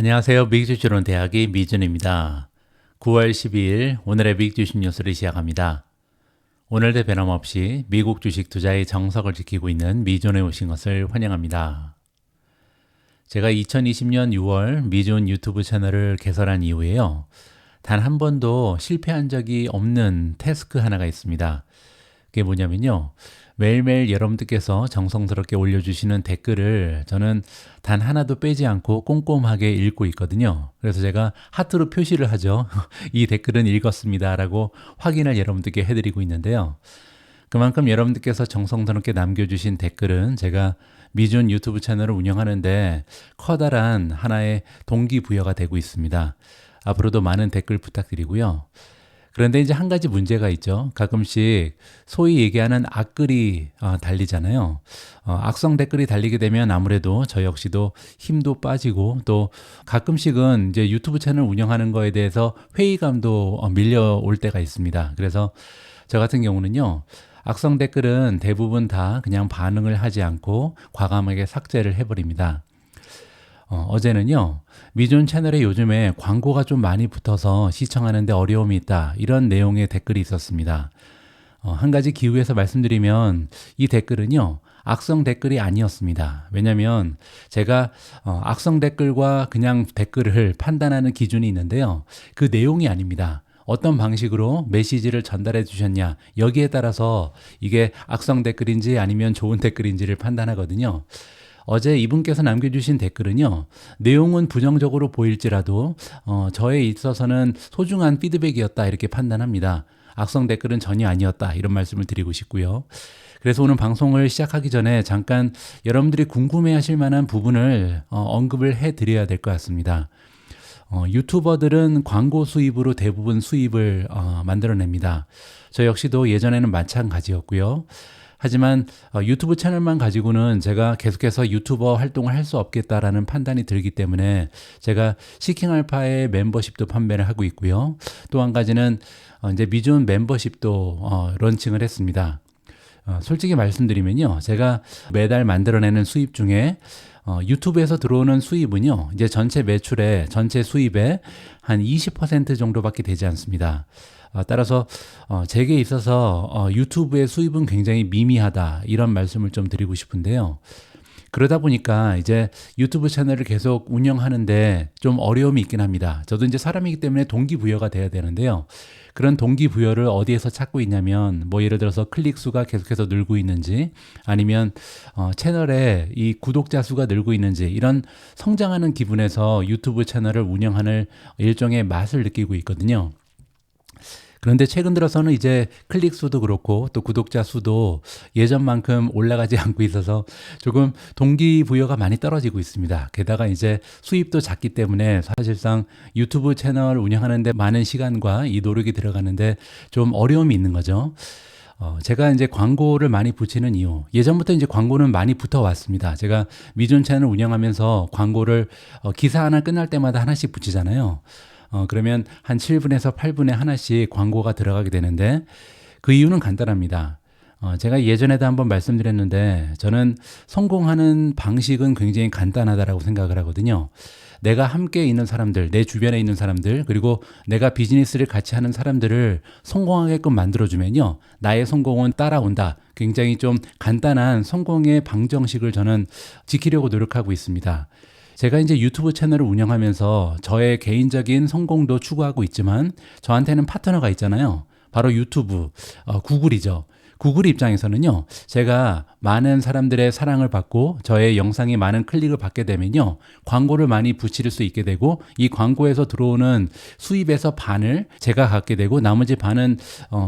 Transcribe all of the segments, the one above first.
안녕하세요. 미국주식론 대학의 미준입니다. 9월 12일 오늘의 미국주식 뉴스를 시작합니다. 오늘도 변함없이 미국 주식 투자의 정석을 지키고 있는 미준에 오신 것을 환영합니다. 제가 2020년 6월 미준 유튜브 채널을 개설한 이후에요. 단 한 번도 실패한 적이 없는 태스크 하나가 있습니다. 그게 뭐냐면요. 매일매일 여러분들께서 정성스럽게 올려주시는 댓글을 저는 단 하나도 빼지 않고 꼼꼼하게 읽고 있거든요. 그래서 제가 하트로 표시를 하죠. 이 댓글은 읽었습니다 라고 확인을 여러분들께 해드리고 있는데요. 그만큼 여러분들께서 정성스럽게 남겨주신 댓글은 제가 미준 유튜브 채널을 운영하는데 커다란 하나의 동기부여가 되고 있습니다. 앞으로도 많은 댓글 부탁드리고요. 그런데 이제 한 가지 문제가 있죠. 가끔씩 소위 얘기하는 악글이 달리잖아요. 악성 댓글이 달리게 되면 아무래도 저 역시도 힘도 빠지고 또 가끔씩은 이제 유튜브 채널 운영하는 거에 대해서 회의감도 밀려올 때가 있습니다. 그래서 저 같은 경우는요. 악성 댓글은 대부분 다 그냥 반응을 하지 않고 과감하게 삭제를 해버립니다. 어제는요, 미준 채널에 요즘에 광고가 좀 많이 붙어서 시청하는데 어려움이 있다. 이런 내용의 댓글이 있었습니다. 한 가지 기후에서 말씀드리면 이 댓글은요, 악성 댓글이 아니었습니다. 왜냐면 제가 악성 댓글과 그냥 댓글을 판단하는 기준이 있는데요. 그 내용이 아닙니다. 어떤 방식으로 메시지를 전달해 주셨냐. 여기에 따라서 이게 악성 댓글인지 아니면 좋은 댓글인지를 판단하거든요. 어제 이분께서 남겨주신 댓글은요. 내용은 부정적으로 보일지라도 저에 있어서는 소중한 피드백이었다 이렇게 판단합니다. 악성 댓글은 전혀 아니었다 이런 말씀을 드리고 싶고요. 그래서 오늘 방송을 시작하기 전에 잠깐 여러분들이 궁금해하실 만한 부분을 언급을 해드려야 될 것 같습니다. 유튜버들은 광고 수입으로 대부분 수입을 만들어냅니다. 저 역시도 예전에는 마찬가지였고요. 하지만 유튜브 채널만 가지고는 제가 계속해서 유튜버 활동을 할 수 없겠다라는 판단이 들기 때문에 제가 시킹알파의 멤버십도 판매를 하고 있고요. 또 한 가지는 이제 미준 멤버십도 런칭을 했습니다. 솔직히 말씀드리면요. 제가 매달 만들어내는 수입 중에 유튜브에서 들어오는 수입은요. 이제 전체 매출의 전체 수입의 한 20% 정도밖에 되지 않습니다. 따라서 제게 있어서 유튜브의 수입은 굉장히 미미하다 이런 말씀을 좀 드리고 싶은데요. 그러다 보니까 이제 유튜브 채널을 계속 운영하는데 좀 어려움이 있긴 합니다. 저도 이제 사람이기 때문에 동기부여가 돼야 되는데요. 그런 동기부여를 어디에서 찾고 있냐면 뭐 예를 들어서 클릭 수가 계속해서 늘고 있는지 아니면 채널에 이 구독자 수가 늘고 있는지 이런 성장하는 기분에서 유튜브 채널을 운영하는 일종의 맛을 느끼고 있거든요. 그런데 최근 들어서는 이제 클릭 수도 그렇고 또 구독자 수도 예전만큼 올라가지 않고 있어서 조금 동기부여가 많이 떨어지고 있습니다. 게다가 이제 수입도 작기 때문에 사실상 유튜브 채널 운영하는데 많은 시간과 이 노력이 들어가는데 좀 어려움이 있는 거죠. 제가 이제 광고를 많이 붙이는 이유. 예전부터 이제 광고는 많이 붙어 왔습니다. 제가 미준 채널 운영하면서 광고를 기사 하나 끝날 때마다 하나씩 붙이잖아요. 그러면 한 7분에서 8분에 하나씩 광고가 들어가게 되는데 그 이유는 간단합니다. 제가 예전에도 한번 말씀드렸는데 저는 성공하는 방식은 굉장히 간단하다라고 생각을 하거든요. 내가 함께 있는 사람들, 내 주변에 있는 사람들, 그리고 내가 비즈니스를 같이 하는 사람들을 성공하게끔 만들어주면요. 나의 성공은 따라온다. 굉장히 좀 간단한 성공의 방정식을 저는 지키려고 노력하고 있습니다. 제가 이제 유튜브 채널을 운영하면서 저의 개인적인 성공도 추구하고 있지만 저한테는 파트너가 있잖아요. 바로 유튜브, 구글이죠. 구글 입장에서는요. 제가 많은 사람들의 사랑을 받고 저의 영상이 많은 클릭을 받게 되면요. 광고를 많이 붙일 수 있게 되고 이 광고에서 들어오는 수입에서 반을 제가 갖게 되고 나머지 반은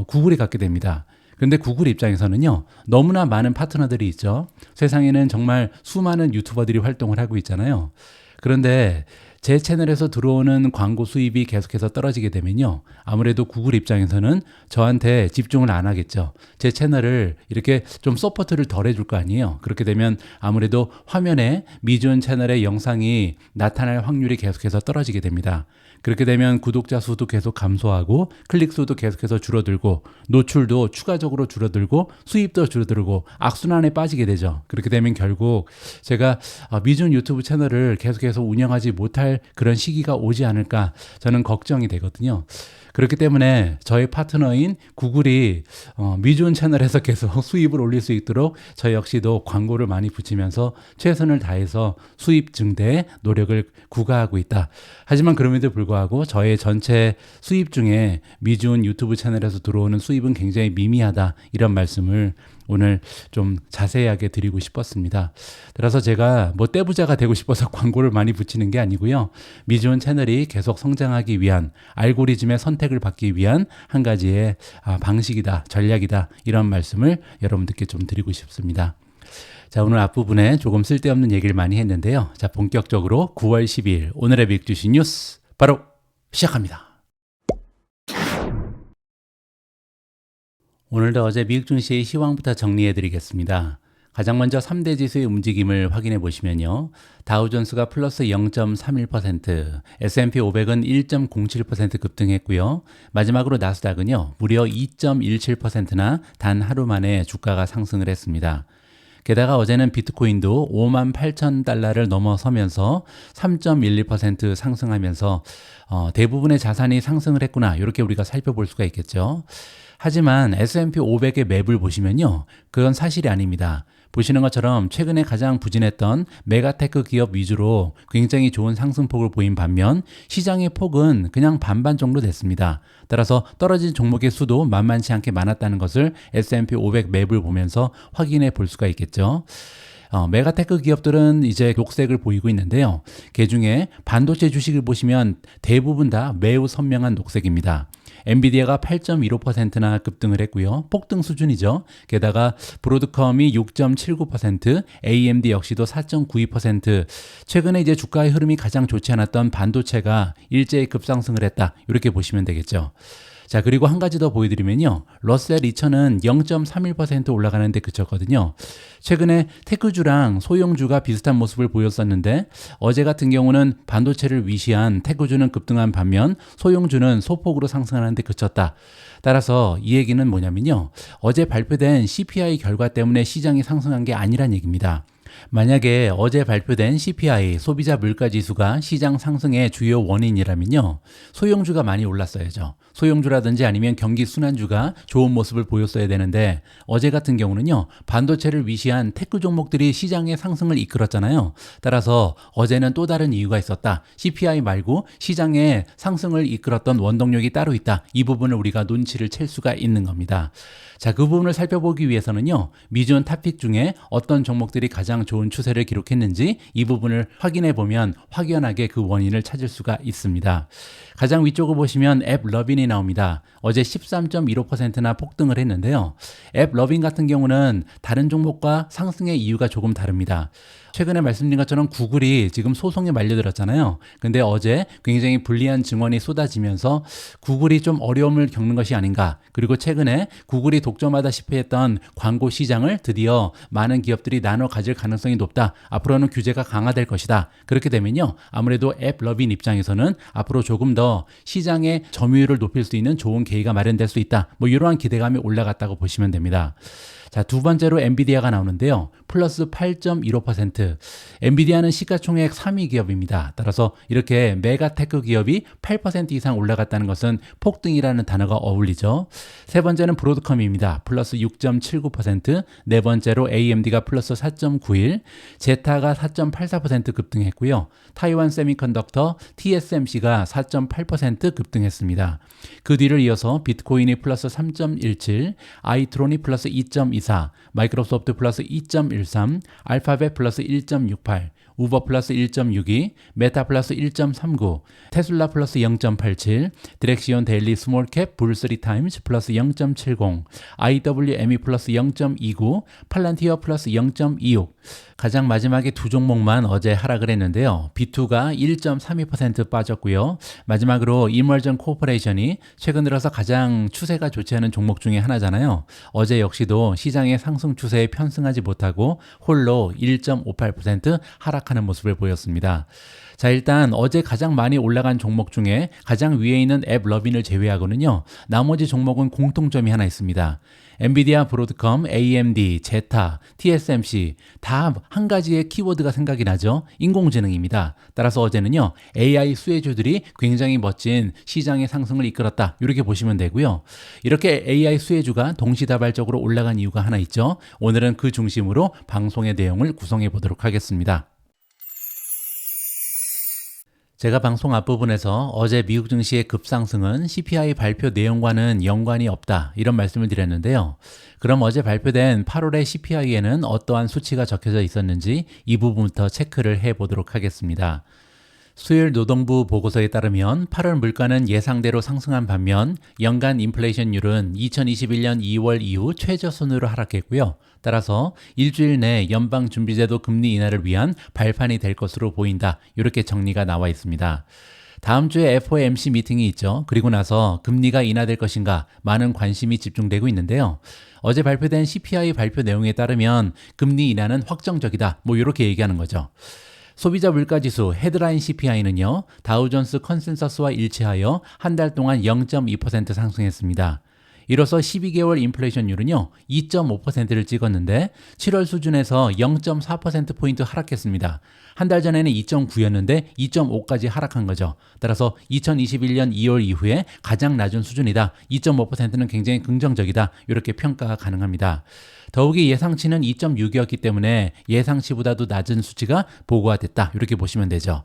구글이 갖게 됩니다. 근데 구글 입장에서는요, 너무나 많은 파트너들이 있죠. 세상에는 정말 수많은 유튜버들이 활동을 하고 있잖아요. 그런데 제 채널에서 들어오는 광고 수입이 계속해서 떨어지게 되면요. 아무래도 구글 입장에서는 저한테 집중을 안 하겠죠. 제 채널을 이렇게 좀 서포트를 덜 해줄 거 아니에요. 그렇게 되면 아무래도 화면에 미준 채널의 영상이 나타날 확률이 계속해서 떨어지게 됩니다. 그렇게 되면 구독자 수도 계속 감소하고 클릭 수도 계속해서 줄어들고 노출도 추가적으로 줄어들고 수입도 줄어들고 악순환에 빠지게 되죠. 그렇게 되면 결국 제가 미준 유튜브 채널을 계속해서 운영하지 못할 하락할 그런 시기가 오지 않을까 저는 걱정이 되거든요. 그렇기 때문에 저희 파트너인 구글이 미주온 채널에서 계속 수입을 올릴 수 있도록 저 역시도 광고를 많이 붙이면서 최선을 다해서 수입 증대에 노력을 구가하고 있다. 하지만 그럼에도 불구하고 저의 전체 수입 중에 미주온 유튜브 채널에서 들어오는 수입은 굉장히 미미하다. 이런 말씀을 오늘 좀 자세하게 드리고 싶었습니다. 따라서 제가 뭐 떼부자가 되고 싶어서 광고를 많이 붙이는 게 아니고요. 미주온 채널이 계속 성장하기 위한 알고리즘의 선택을 받기 위한 한 가지의 방식이다, 전략이다 이런 말씀을 여러분들께 좀 드리고 싶습니다. 자, 오늘 앞부분에 조금 쓸데없는 얘기를 많이 했는데요. 자, 본격적으로 9월 12일 오늘의 미국 주식 뉴스 바로 시작합니다. 오늘도 어제 미국 증시의 시황부터 정리해 드리겠습니다. 가장 먼저 3대 지수의 움직임을 확인해 보시면요. 다우존스가 플러스 0.31%, S&P 500은 1.07% 급등했고요. 마지막으로 나스닥은요. 무려 2.17%나 단 하루 만에 주가가 상승을 했습니다. 게다가 어제는 비트코인도 58,000달러를 넘어서면서 3.12% 상승하면서 대부분의 자산이 상승을 했구나 이렇게 우리가 살펴볼 수가 있겠죠. 하지만 S&P 500의 맵을 보시면요. 그건 사실이 아닙니다. 보시는 것처럼 최근에 가장 부진했던 메가테크 기업 위주로 굉장히 좋은 상승폭을 보인 반면 시장의 폭은 그냥 반반 정도 됐습니다. 따라서 떨어진 종목의 수도 만만치 않게 많았다는 것을 S&P 500 맵을 보면서 확인해 볼 수가 있겠죠. 메가테크 기업들은 이제 녹색을 보이고 있는데요. 그중에 반도체 주식을 보시면 대부분 다 매우 선명한 녹색입니다. 엔비디아가 8.15%나 급등을 했고요. 폭등 수준이죠. 게다가 브로드컴이 6.79%, AMD 역시도 4.92%. 최근에 이제 주가의 흐름이 가장 좋지 않았던 반도체가 일제히 급상승을 했다. 이렇게 보시면 되겠죠. 자, 그리고 한 가지 더 보여드리면요. 러셀 2000은 0.31% 올라가는데 그쳤거든요. 최근에 테크주랑 소형주가 비슷한 모습을 보였었는데 어제 같은 경우는 반도체를 위시한 테크주는 급등한 반면 소형주는 소폭으로 상승하는데 그쳤다. 따라서 이 얘기는 뭐냐면요. 어제 발표된 CPI 결과 때문에 시장이 상승한 게 아니란 얘기입니다. 만약에 어제 발표된 CPI 소비자 물가지수가 시장 상승의 주요 원인이라면요. 소형주가 많이 올랐어야죠. 소형주라든지 아니면 경기 순환주가 좋은 모습을 보였어야 되는데 어제 같은 경우는요. 반도체를 위시한 테크 종목들이 시장의 상승을 이끌었잖아요. 따라서 어제는 또 다른 이유가 있었다. CPI 말고 시장의 상승을 이끌었던 원동력이 따로 있다. 이 부분을 우리가 눈치를 챌 수가 있는 겁니다. 자, 그 부분을 살펴보기 위해서는요. 미주온 탑픽 중에 어떤 종목들이 가장 좋은 추세를 기록했는지 이 부분을 확인해 보면 확연하게 그 원인을 찾을 수가 있습니다. 가장 위쪽을 보시면 앱 러빈이 나옵니다. 어제 13.15%나 폭등을 했는데요. 앱 러빈 같은 경우는 다른 종목과 상승의 이유가 조금 다릅니다. 최근에 말씀드린 것처럼 구글이 지금 소송에 말려들었잖아요. 근데 어제 굉장히 불리한 증언이 쏟아지면서 구글이 좀 어려움을 겪는 것이 아닌가. 그리고 최근에 구글이 독점하다시피 했던 광고 시장을 드디어 많은 기업들이 나눠 가질 가능성이 높다. 앞으로는 규제가 강화될 것이다. 그렇게 되면요. 아무래도 앱 러빈 입장에서는 앞으로 조금 더 시장의 점유율을 높일 수 있는 좋은 계기가 마련될 수 있다. 뭐 이러한 기대감이 올라갔다고 보시면 됩니다. 자, 두 번째로 엔비디아가 나오는데요. 플러스 8.15%. 엔비디아는 시가총액 3위 기업입니다. 따라서 이렇게 메가테크 기업이 8% 이상 올라갔다는 것은 폭등이라는 단어가 어울리죠. 세 번째는 브로드컴입니다. 플러스 6.79%. 네 번째로 AMD가 플러스 4.91%. 제타가 4.84% 급등했고요. 타이완 세미컨덕터 TSMC가 4.8% 급등했습니다. 그 뒤를 이어서 비트코인이 플러스 3.17%, 아이트론이 플러스 2.24%, 마이크로소프트 플러스 2.13, 알파벳 플러스 1.68, 우버 플러스 1.62, 메타 플러스 1.39, 테슬라 플러스 0.87, 디렉시온 데일리 스몰캡 불3 타임즈 플러스 0.70, IWME 플러스 0.29, 팔란티어 플러스 0.26. 가장 마지막에 두 종목만 어제 하락을 했는데요. B2가 1.32% 빠졌고요. 마지막으로 이머전 코퍼레이션이 최근 들어서 가장 추세가 좋지 않은 종목 중에 하나잖아요. 어제 역시도 시장의 상승 추세에 편승하지 못하고 홀로 1.58% 하락한 하락하는 모습을 보였습니다. 자, 일단 어제 가장 많이 올라간 종목 중에 가장 위에 있는 앱러빈을 제외하고는요, 나머지 종목은 공통점이 하나 있습니다. 엔비디아, 브로드컴, AMD, 제타, TSMC 다 한 가지의 키워드가 생각이 나죠. 인공지능입니다. 따라서 어제는요, AI 수혜주들이 굉장히 멋진 시장의 상승을 이끌었다, 이렇게 보시면 되고요. 이렇게 AI 수혜주가 동시다발적으로 올라간 이유가 하나 있죠. 오늘은 그 중심으로 방송의 내용을 구성해 보도록 하겠습니다. 제가 방송 앞부분에서 어제 미국 증시의 급상승은 CPI 발표 내용과는 연관이 없다, 이런 말씀을 드렸는데요. 그럼 어제 발표된 8월의 CPI에는 어떠한 수치가 적혀져 있었는지 이 부분부터 체크를 해 보도록 하겠습니다. 수요일 노동부 보고서에 따르면 8월 물가는 예상대로 상승한 반면 연간 인플레이션율은 2021년 2월 이후 최저선으로 하락했고요. 따라서 일주일 내 연방준비제도 금리 인하를 위한 발판이 될 것으로 보인다, 이렇게 정리가 나와 있습니다. 다음 주에 FOMC 미팅이 있죠. 그리고 나서 금리가 인하될 것인가 많은 관심이 집중되고 있는데요. 어제 발표된 CPI 발표 내용에 따르면 금리 인하는 확정적이다, 이렇게 얘기하는 거죠. 소비자 물가지수 헤드라인 CPI는요, 다우존스 컨센서스와 일치하여 한 달 동안 0.2% 상승했습니다. 이로써 12개월 인플레이션율은요, 2.5%를 찍었는데 7월 수준에서 0.4%포인트 하락했습니다. 한 달 전에는 2.9였는데 2.5까지 하락한 거죠. 따라서 2021년 2월 이후에 가장 낮은 수준이다. 2.5%는 굉장히 긍정적이다, 이렇게 평가가 가능합니다. 더욱이 예상치는 2.6이었기 때문에 예상치보다도 낮은 수치가 보고가 됐다, 이렇게 보시면 되죠.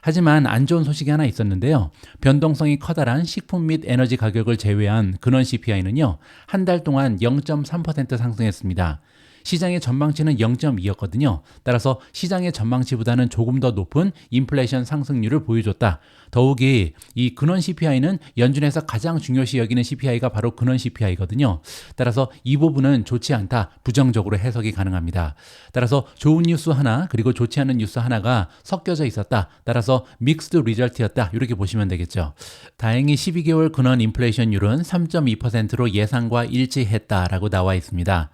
하지만 안 좋은 소식이 하나 있었는데요. 변동성이 커다란 식품 및 에너지 가격을 제외한 근원 CPI는요, 한 달 동안 0.3% 상승했습니다. 시장의 전망치는 0.2였거든요. 따라서 시장의 전망치보다는 조금 더 높은 인플레이션 상승률을 보여줬다. 더욱이 이 근원 CPI는 연준에서 가장 중요시 여기는 CPI가 바로 근원 CPI거든요. 따라서 이 부분은 좋지 않다, 부정적으로 해석이 가능합니다. 따라서 좋은 뉴스 하나 그리고 좋지 않은 뉴스 하나가 섞여져 있었다. 따라서 믹스드 리절트였다, 이렇게 보시면 되겠죠. 다행히 12개월 근원 인플레이션율은 3.2%로 예상과 일치했다라고 나와 있습니다.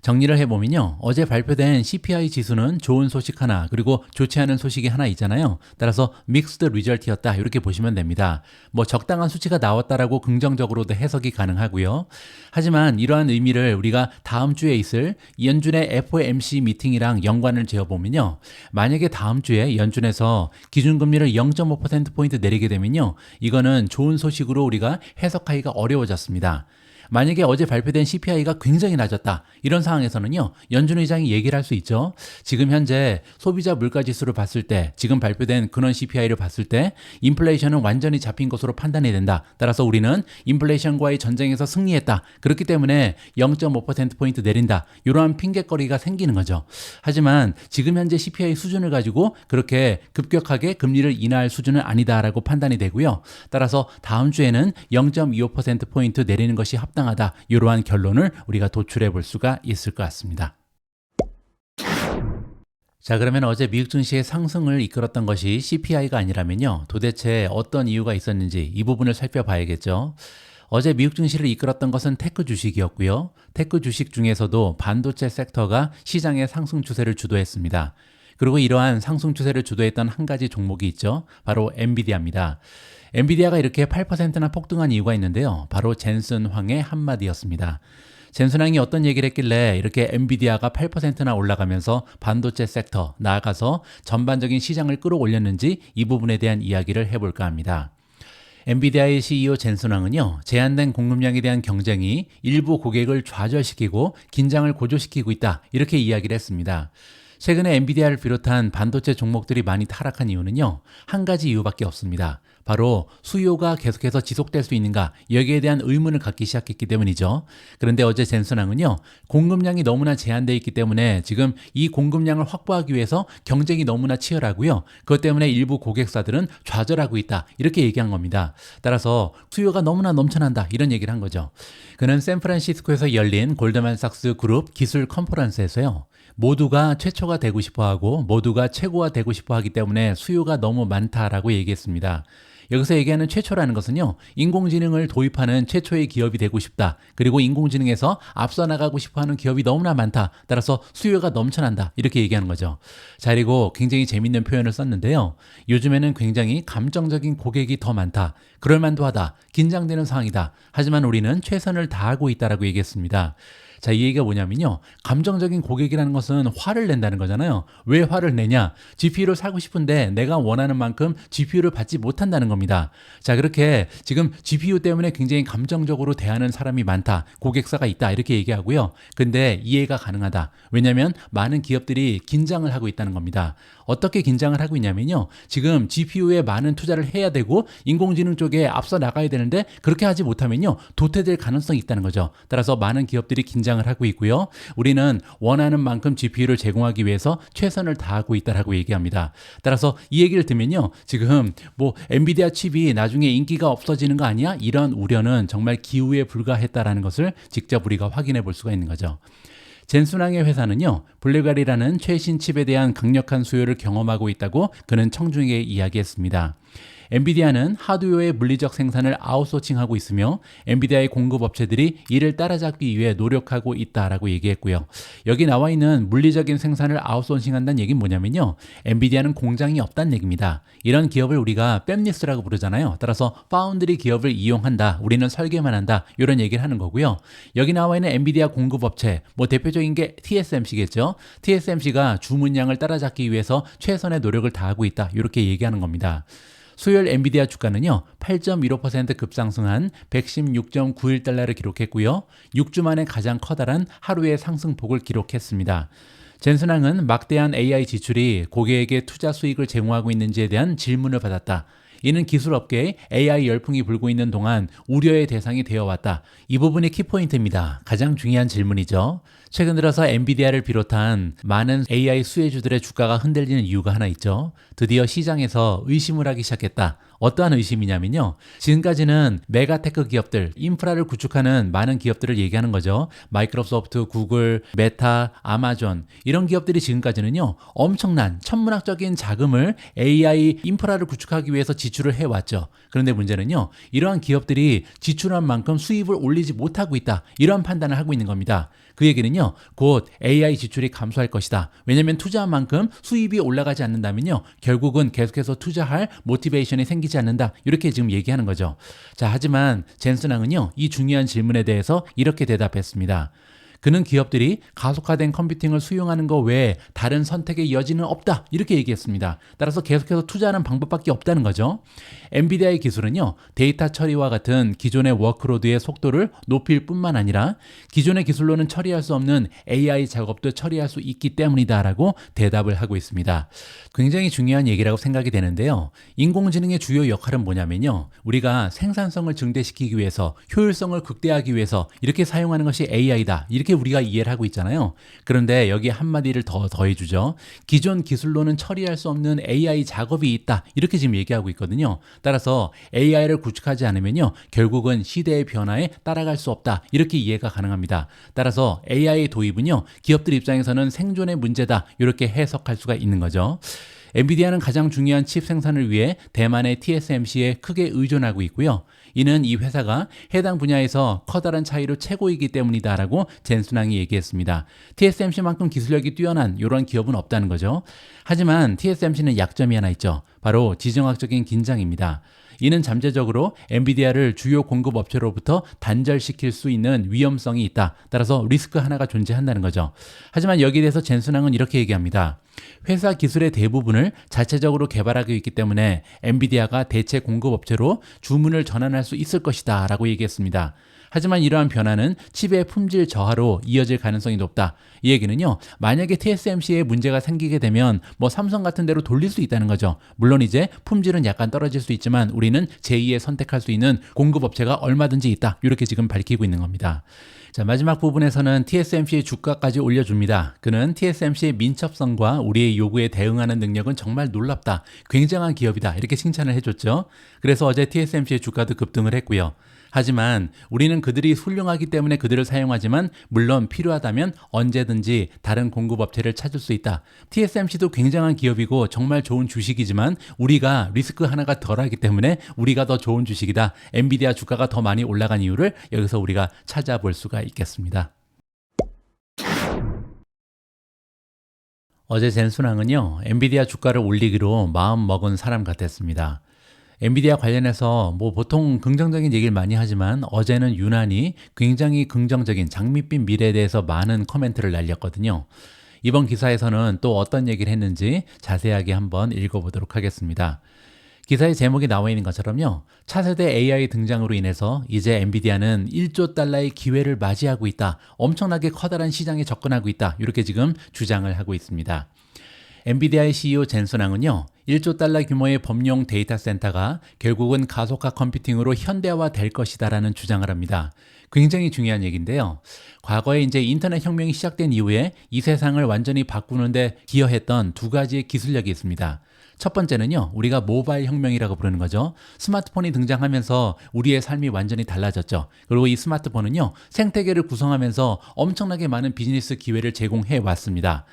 정리를 해보면요, 어제 발표된 CPI 지수는 좋은 소식 하나 그리고 좋지 않은 소식이 하나 있잖아요. 따라서 믹스드 리절트였다, 이렇게 보시면 됩니다. 적당한 수치가 나왔다라고 긍정적으로도 해석이 가능하고요. 하지만 이러한 의미를 우리가 다음 주에 있을 연준의 FOMC 미팅이랑 연관을 지어보면요, 만약에 다음 주에 연준에서 기준금리를 0.5%포인트 내리게 되면요, 이거는 좋은 소식으로 우리가 해석하기가 어려워졌습니다. 만약에 어제 발표된 CPI가 굉장히 낮았다, 이런 상황에서는요, 연준 의장이 얘기를 할 수 있죠. 지금 현재 소비자 물가지수를 봤을 때, 지금 발표된 근원 CPI를 봤을 때 인플레이션은 완전히 잡힌 것으로 판단해야 된다. 따라서 우리는 인플레이션과의 전쟁에서 승리했다. 그렇기 때문에 0.5%포인트 내린다. 이러한 핑계거리가 생기는 거죠. 하지만 지금 현재 CPI 수준을 가지고 그렇게 급격하게 금리를 인하할 수준은 아니다라고 판단이 되고요. 따라서 다음 주에는 0.25%포인트 내리는 것이 합당하다, 이러한 결론을 우리가 도출해 볼 수가 있을 것 같습니다. 자, 그러면 어제 미국 증시의 상승을 이끌었던 것이 CPI가 아니라면요, 도대체 어떤 이유가 있었는지 이 부분을 살펴봐야겠죠. 어제 미국 증시를 이끌었던 것은 테크 주식이었고요. 테크 주식 중에서도 반도체 섹터가 시장의 상승 추세를 주도했습니다. 그리고 이러한 상승 추세를 주도했던 한 가지 종목이 있죠. 바로 엔비디아입니다. 엔비디아가 이렇게 8%나 폭등한 이유가 있는데요. 바로 젠슨 황의 한마디였습니다. 젠슨 황이 어떤 얘기를 했길래 이렇게 엔비디아가 8%나 올라가면서 반도체 섹터, 나아가서 전반적인 시장을 끌어올렸는지 이 부분에 대한 이야기를 해볼까 합니다. 엔비디아의 CEO 젠슨 황은요, 제한된 공급량에 대한 경쟁이 일부 고객을 좌절시키고 긴장을 고조시키고 있다, 이렇게 이야기를 했습니다. 최근에 엔비디아를 비롯한 반도체 종목들이 많이 타락한 이유는요, 한 가지 이유밖에 없습니다. 바로 수요가 계속해서 지속될 수 있는가, 여기에 대한 의문을 갖기 시작했기 때문이죠. 그런데 어제 젠슨 황은요, 공급량이 너무나 제한되어 있기 때문에 지금 이 공급량을 확보하기 위해서 경쟁이 너무나 치열하고요. 그것 때문에 일부 고객사들은 좌절하고 있다, 이렇게 얘기한 겁니다. 따라서 수요가 너무나 넘쳐난다, 이런 얘기를 한 거죠. 그는 샌프란시스코에서 열린 골드만삭스 그룹 기술 컨퍼런스에서요, 모두가 최초가 되고 싶어하고 모두가 최고가 되고 싶어하기 때문에 수요가 너무 많다라고 얘기했습니다. 여기서 얘기하는 최초라는 것은요, 인공지능을 도입하는 최초의 기업이 되고 싶다. 그리고 인공지능에서 앞서 나가고 싶어하는 기업이 너무나 많다. 따라서 수요가 넘쳐난다. 이렇게 얘기하는 거죠. 자, 그리고 굉장히 재밌는 표현을 썼는데요. 요즘에는 굉장히 감정적인 고객이 더 많다. 그럴만도 하다. 긴장되는 상황이다. 하지만 우리는 최선을 다하고 있다라고 얘기했습니다. 자, 이 얘기가 뭐냐면요. 감정적인 고객이라는 것은 화를 낸다는 거잖아요. 왜 화를 내냐? GPU를 사고 싶은데 내가 원하는 만큼 GPU를 받지 못한다는 겁니다. 자, 그렇게 지금 GPU 때문에 굉장히 감정적으로 대하는 사람이 많다. 고객사가 있다. 이렇게 얘기하고요. 근데 이해가 가능하다. 왜냐하면 많은 기업들이 긴장을 하고 있다는 겁니다. 어떻게 긴장을 하고 있냐면요. 지금 GPU에 많은 투자를 해야 되고 인공지능 쪽에 앞서 나가야 되는데 그렇게 하지 못하면요. 도태될 가능성이 있다는 거죠. 따라서 많은 기업들이 긴장을 하고 있고요. 우리는 원하는 만큼 GPU를 제공하기 위해서 최선을 다하고 있다라고 얘기합니다. 따라서 이 얘기를 들면요. 지금 뭐 엔비디아 칩이 나중에 인기가 없어지는 거 아니야? 이런 우려는 정말 기우에 불과했다라는 것을 직접 우리가 확인해 볼 수가 있는 거죠. 젠순왕의 회사는요, 블랙베리라는 최신 칩에 대한 강력한 수요를 경험하고 있다고 그는 청중에게 이야기했습니다. 엔비디아는 하드웨어의 물리적 생산을 아웃소싱하고 있으며 엔비디아의 공급 업체들이 이를 따라잡기 위해 노력하고 있다라고 얘기했고요. 여기 나와 있는 물리적인 생산을 아웃소싱한다는 얘기는 뭐냐면요. 엔비디아는 공장이 없다는 얘기입니다. 이런 기업을 우리가 팹리스라고 부르잖아요. 따라서 파운드리 기업을 이용한다. 우리는 설계만 한다. 이런 얘기를 하는 거고요. 여기 나와 있는 엔비디아 공급 업체, 뭐 대표적인 게 TSMC겠죠. TSMC가 주문량을 따라잡기 위해서 최선의 노력을 다하고 있다. 이렇게 얘기하는 겁니다. 수요일 엔비디아 주가는요 8.15% 급상승한 116.91달러를 기록했고요. 6주 만에 가장 커다란 하루의 상승폭을 기록했습니다. 젠슨왕은 막대한 AI 지출이 고객에게 투자 수익을 제공하고 있는지에 대한 질문을 받았다. 이는 기술업계에 AI 열풍이 불고 있는 동안 우려의 대상이 되어왔다. 이 부분이 키포인트입니다. 가장 중요한 질문이죠. 최근 들어서 엔비디아를 비롯한 많은 AI 수혜주들의 주가가 흔들리는 이유가 하나 있죠. 드디어 시장에서 의심을 하기 시작했다. 어떠한 의심이냐면요. 지금까지는 메가테크 기업들, 인프라를 구축하는 많은 기업들을 얘기하는 거죠. 마이크로소프트, 구글, 메타, 아마존 이런 기업들이 지금까지는요. 엄청난 천문학적인 자금을 AI 인프라를 구축하기 위해서 지출을 해왔죠. 그런데 문제는요. 이러한 기업들이 지출한 만큼 수입을 올리지 못하고 있다. 이러한 판단을 하고 있는 겁니다. 그 얘기는요. 곧 AI 지출이 감소할 것이다. 왜냐하면 투자한 만큼 수입이 올라가지 않는다면요. 결국은 계속해서 투자할 모티베이션이 생기지 않는다. 이렇게 지금 얘기하는 거죠. 자, 하지만 젠슨왕은요. 이 중요한 질문에 대해서 이렇게 대답했습니다. 그는 기업들이 가속화된 컴퓨팅을 수용하는 것 외에 다른 선택의 여지는 없다. 이렇게 얘기했습니다. 따라서 계속해서 투자하는 방법밖에 없다는 거죠. 엔비디아의 기술은요. 데이터 처리와 같은 기존의 워크로드의 속도를 높일 뿐만 아니라 기존의 기술로는 처리할 수 없는 AI 작업도 처리할 수 있기 때문이다라고 대답을 하고 있습니다. 굉장히 중요한 얘기라고 생각이 되는데요. 인공지능의 주요 역할은 뭐냐면요. 우리가 생산성을 증대시키기 위해서 효율성을 극대화하기 위해서 이렇게 사용하는 것이 AI다. 이렇게 우리가 이해를 하고 있잖아요. 그런데 여기 한마디를 더 더해주죠. 기존 기술로는 처리할 수 없는 AI 작업이 있다. 이렇게 지금 얘기하고 있거든요. 따라서 AI를 구축하지 않으면요. 결국은 시대의 변화에 따라갈 수 없다. 이렇게 이해가 가능합니다. 따라서 AI 도입은요. 기업들 입장에서는 생존의 문제다. 이렇게 해석할 수가 있는 거죠. 엔비디아는 가장 중요한 칩 생산을 위해 대만의 TSMC에 크게 의존하고 있고요. 이는 이 회사가 해당 분야에서 커다란 차이로 최고이기 때문이다라고 젠슨왕이 얘기했습니다. TSMC만큼 기술력이 뛰어난 이런 기업은 없다는 거죠. 하지만 TSMC는 약점이 하나 있죠. 바로 지정학적인 긴장입니다. 이는 잠재적으로 엔비디아를 주요 공급 업체로부터 단절시킬 수 있는 위험성이 있다. 따라서 리스크 하나가 존재한다는 거죠. 하지만 여기에 대해서 젠슨왕은 이렇게 얘기합니다. 회사 기술의 대부분을 자체적으로 개발하고 있기 때문에 엔비디아가 대체 공급 업체로 주문을 전환할 수 있을 것이다 라고 얘기했습니다. 하지만 이러한 변화는 칩의 품질 저하로 이어질 가능성이 높다. 이 얘기는요. 만약에 TSMC에 문제가 생기게 되면 뭐 삼성 같은 데로 돌릴 수 있다는 거죠. 물론 이제 품질은 약간 떨어질 수 있지만 우리는 제2의 선택할 수 있는 공급 업체가 얼마든지 있다. 이렇게 지금 밝히고 있는 겁니다. 자, 마지막 부분에서는 TSMC의 주가까지 올려줍니다. 그는 TSMC의 민첩성과 우리의 요구에 대응하는 능력은 정말 놀랍다. 굉장한 기업이다. 이렇게 칭찬을 해줬죠. 그래서 어제 TSMC의 주가도 급등을 했고요. 하지만 우리는 그들이 훌륭하기 때문에 그들을 사용하지만 물론 필요하다면 언제든지 다른 공급업체를 찾을 수 있다. TSMC도 굉장한 기업이고 정말 좋은 주식이지만 우리가 리스크 하나가 덜하기 때문에 우리가 더 좋은 주식이다. 엔비디아 주가가 더 많이 올라간 이유를 여기서 우리가 찾아볼 수가 있겠습니다. 어제 젠순항은요, 엔비디아 주가를 올리기로 마음 먹은 사람 같았습니다. 엔비디아 관련해서 보통 긍정적인 얘기를 많이 하지만 어제는 유난히 굉장히 긍정적인 장밋빛 미래에 대해서 많은 코멘트를 날렸거든요. 이번 기사에서는 또 어떤 얘기를 했는지 자세하게 한번 읽어보도록 하겠습니다. 기사의 제목이 나와 있는 것처럼요. 차세대 AI 등장으로 인해서 이제 엔비디아는 1조 달러의 기회를 맞이하고 있다. 엄청나게 커다란 시장에 접근하고 있다. 이렇게 지금 주장을 하고 있습니다. 엔비디아의 CEO 젠슨항은요. 1조 달러 규모의 범용 데이터 센터가 결국은 가속화 컴퓨팅으로 현대화될 것이다라는 주장을 합니다. 굉장히 중요한 얘기인데요. 과거에 이제 인터넷 혁명이 시작된 이후에 이 세상을 완전히 바꾸는데 기여했던 두 가지의 기술력이 있습니다. 첫 번째는요, 우리가 모바일 혁명이라고 부르는 거죠. 스마트폰이 등장하면서 우리의 삶이 완전히 달라졌죠. 그리고 이 스마트폰은요, 생태계를 구성하면서 엄청나게 많은 비즈니스 기회를 제공해 왔습니다.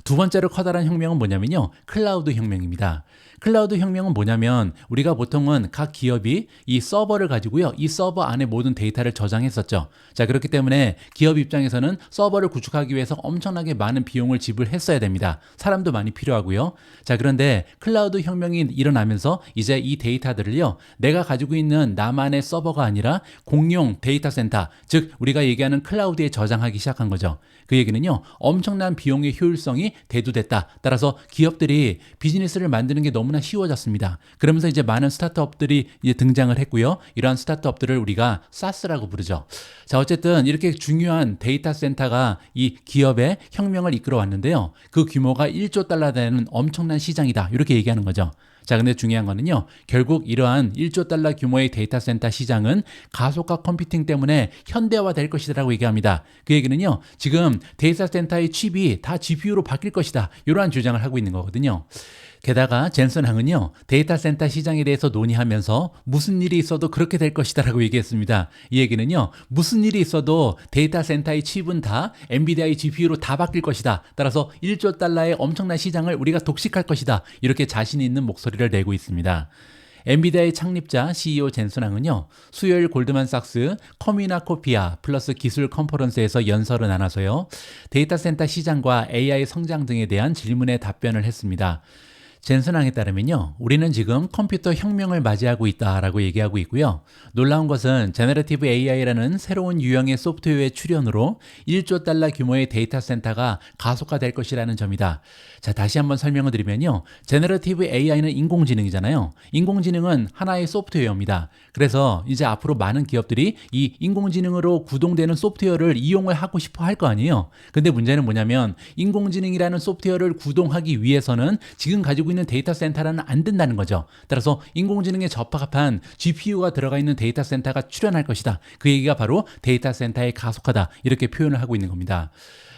두 번째로 커다란 혁명은 뭐냐면요, 클라우드 혁명입니다. 클라우드 혁명은 뭐냐면 우리가 보통은 각 기업이 이 서버를 가지고요, 이 서버 안에 모든 데이터를 저장했었죠. 자, 그렇기 때문에 기업 입장에서는 서버를 구축하기 위해서 엄청나게 많은 비용을 지불했어야 됩니다. 사람도 많이 필요하고요. 자, 그런데 클라우드 혁명이 일어나면서 이제 이 데이터들을요, 내가 가지고 있는 나만의 서버가 아니라 공용 데이터 센터, 즉 우리가 얘기하는 클라우드에 저장하기 시작한 거죠. 그 얘기는요, 엄청난 비용의 효율성이 대두됐다. 따라서 기업들이 비즈니스를 만드는 게 너무나 쉬워졌습니다. 그러면서 이제 많은 스타트업들이 이제 등장을 했고요. 이러한 스타트업들을 우리가 SaaS라고 부르죠. 자, 어쨌든 이렇게 중요한 데이터 센터가 이 기업의 혁명을 이끌어 왔는데요. 그 규모가 1조 달러 되는 엄청난 시장이다. 이렇게 얘기하는 거죠. 자, 근데 중요한 거는요, 결국 이러한 1조 달러 규모의 데이터 센터 시장은 가속화 컴퓨팅 때문에 현대화될 것이라고 얘기합니다. 그 얘기는요, 지금 데이터 센터의 칩이 다 GPU로 바뀔 것이다. 이러한 주장을 하고 있는 거거든요. 게다가 젠슨항은요, 데이터 센터 시장에 대해서 논의하면서 무슨 일이 있어도 그렇게 될 것이다라고 얘기했습니다. 이 얘기는요, 무슨 일이 있어도 데이터 센터의 칩은 다 엔비디아의 GPU로 다 바뀔 것이다. 따라서 1조 달러의 엄청난 시장을 우리가 독식할 것이다. 이렇게 자신 있는 목소리를 내고 있습니다. 엔비디아의 창립자 CEO 젠슨항은요, 수요일 골드만삭스 커미나코피아 플러스 기술 컨퍼런스에서 연설을 나눠서요, 데이터 센터 시장과 AI 성장 등에 대한 질문에 답변을 했습니다. 젠슨항에 따르면요, 우리는 지금 컴퓨터 혁명을 맞이하고 있다라고 얘기하고 있고요. 놀라운 것은 제너러티브 AI라는 새로운 유형의 소프트웨어의 출현으로 1조 달러 규모의 데이터 센터가 가속화될 것이라는 점이다. 자, 다시 한번 설명을 드리면요, 제너러티브 AI는 인공지능이잖아요. 인공지능은 하나의 소프트웨어입니다. 그래서 이제 앞으로 많은 기업들이 이 인공지능으로 구동되는 소프트웨어를 이용을 하고 싶어 할 거 아니에요. 근데 문제는 뭐냐면 인공지능이라는 소프트웨어를 구동하기 위해서는 지금 가지고 있는 데이터 센터는 안 된다는 거죠. 따라서 인공지능에 적합한 GPU가 들어가 있는 데이터 센터가 출현할 것이다. 그 얘기가 바로 데이터 센터의 가속화다. 이렇게 표현을 하고 있는 겁니다.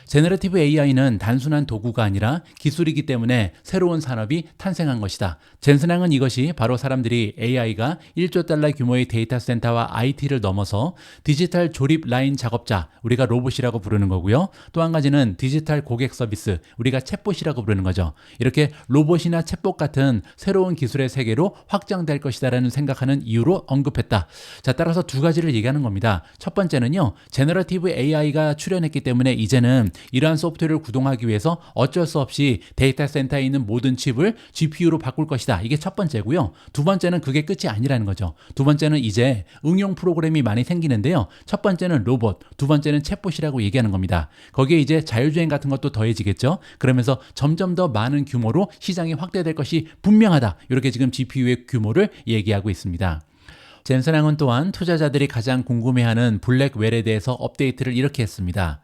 제너러티브 AI는 단순한 도구가 아니라 기술이기 때문에 새로운 산업이 탄생한 것이다. 젠슨항은 이것이 바로 사람들이 AI가 1조 달러 규모의 데이터 센터와 IT를 넘어서 디지털 조립 라인 작업자, 우리가 로봇이라고 부르는 거고요. 또 한 가지는 디지털 고객 서비스, 우리가 챗봇이라고 부르는 거죠. 이렇게 로봇이나 챗봇 같은 새로운 기술의 세계로 확장될 것이다라는 생각하는 이유로 언급했다. 자, 따라서 두 가지를 얘기하는 겁니다. 첫 번째는요, 제너러티브 AI가 출현했기 때문에 이제는 이러한 소프트웨어를 구동하기 위해서 어쩔 수 없이 데이터 센터에 있는 모든 칩을 GPU로 바꿀 것이다. 이게 첫 번째고요. 두 번째는 그게 끝이 아니라는 거죠. 두 번째는 이제 응용 프로그램이 많이 생기는데요. 첫 번째는 로봇, 두 번째는 챗봇이라고 얘기하는 겁니다. 거기에 이제 자율주행 같은 것도 더해지겠죠. 그러면서 점점 더 많은 규모로 시장이 확대될 것이 분명하다. 이렇게 지금 GPU의 규모를 얘기하고 있습니다. 젠슨항은 또한 투자자들이 가장 궁금해하는 블랙웰에 대해서 업데이트를 이렇게 했습니다.